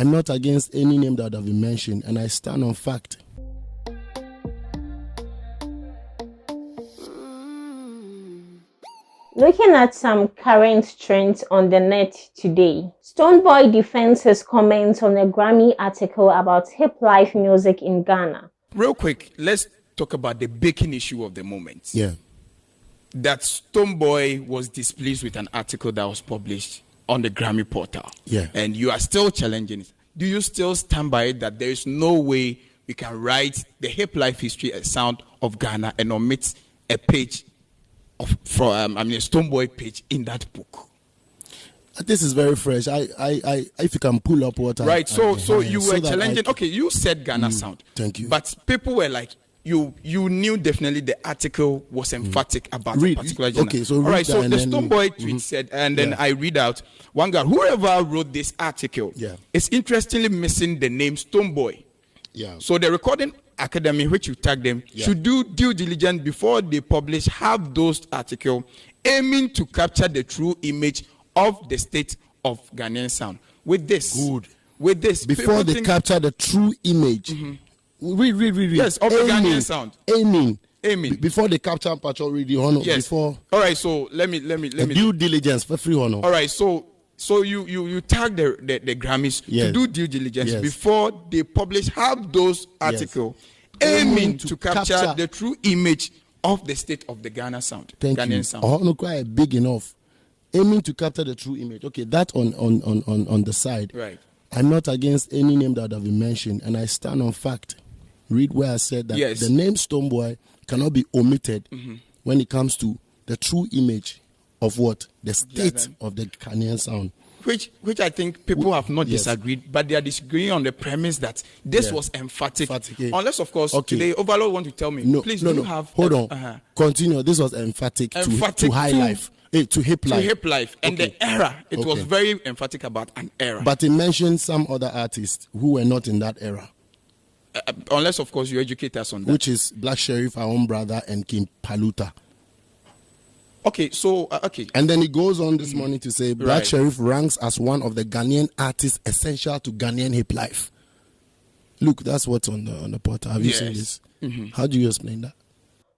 I'm not against any name that have been mentioned, and I stand on fact. Looking at some current trends on the net today, Stonebwoy defends his comments on a Grammy article about hip life music in Ghana. Real quick, let's talk about the baking issue of the moment. Yeah. That Stonebwoy was displeased with an article that was published on the Grammy portal. Yeah. And you are still challenging it. Do you still stand by it that there is no way we can write the hip life history and sound of Ghana and omit a page from a Stonebwoy page in that book? This is very fresh. I if you can pull up what right. So you were so challenging. Okay, you said Ghana sound. Thank you. But people were like, you knew definitely the article was emphatic about a particular genre. Okay, so all right. So the Stonebwoy tweet said, and then I read out one guy. Whoever wrote this article is interestingly missing the name Stonebwoy. Yeah. So the Recording Academy, which you tagged them, should do due diligence before they publish half-dosed article aiming to capture the true image of the state of Ghanaian sound. With this, before they capture the true image. Read. Yes, of the Ghanaian sound. Aiming. Before they capture Patrol Radio Honor. Yes. Before. All right. So let me. Due diligence for free honor. All right. So you tag the Grammys to do due diligence before they publish half-dosed article aiming to capture the true image of the state of the Ghana sound. Ghanaian sound. Honor quite big enough. Aiming to capture the true image. Okay, that on the side. Right. I'm not against any name that have been mentioned, and I stand on fact. Read where I said that the name Stonebwoy cannot be omitted when it comes to the true image of what? The state of the Ghanaian sound. Which I think people have not disagreed, but they are disagreeing on the premise that this was emphatic. Unless, of course, today Overlord want to tell me, please do you have... Hold on. Continue. This was emphatic to high life. To hip life. To hip life. And the era, it was very emphatic about an era. But it mentioned some other artists who were not in that era. Unless, of course, you educate us on that. Which is Black Sheriff, our own brother, and King Paluta. Okay, so, And then he goes on this morning to say, Black Sheriff ranks as one of the Ghanaian artists essential to Ghanaian hip life. Look, that's what's on the portal. Have you seen this? How do you explain that?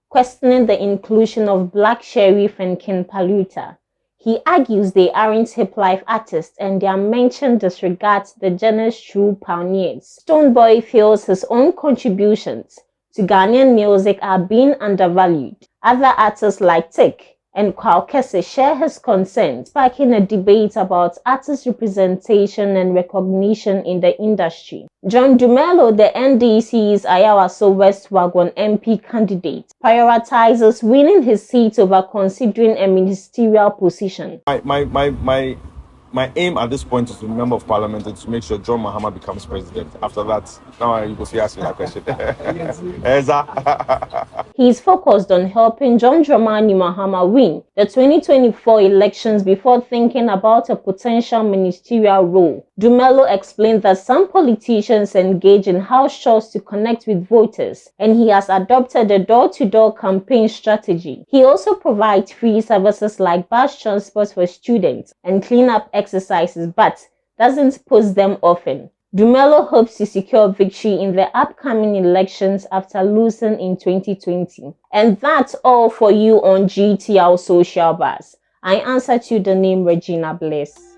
Questioning the inclusion of Black Sheriff and King Paluta, he argues they aren't hip life artists and their mention disregards the genre's true pioneers. Stonebwoy feels his own contributions to Ghanaian music are being undervalued. Other artists like Tick and Kwakese share his concerns, sparking a debate about artist representation and recognition in the industry. John Dumelo, the NDC's Ayawaso West Wagon MP candidate, prioritizes winning his seat over considering a ministerial position. My aim at this point is to be member of parliament and to make sure John Mahama becomes president. After that, now you go see ask me that question. He's focused on helping John Dramani Mahama win the 2024 elections before thinking about a potential ministerial role. Dumelo explained that some politicians engage in house chores to connect with voters, and he has adopted a door-to-door campaign strategy. He also provides free services like bus transport for students and cleanup exercises, but doesn't post them often. Dumelo hopes to secure victory in the upcoming elections after losing in 2020. And that's all for you on GTL Social Buzz. I answer to the name Regina Bliss.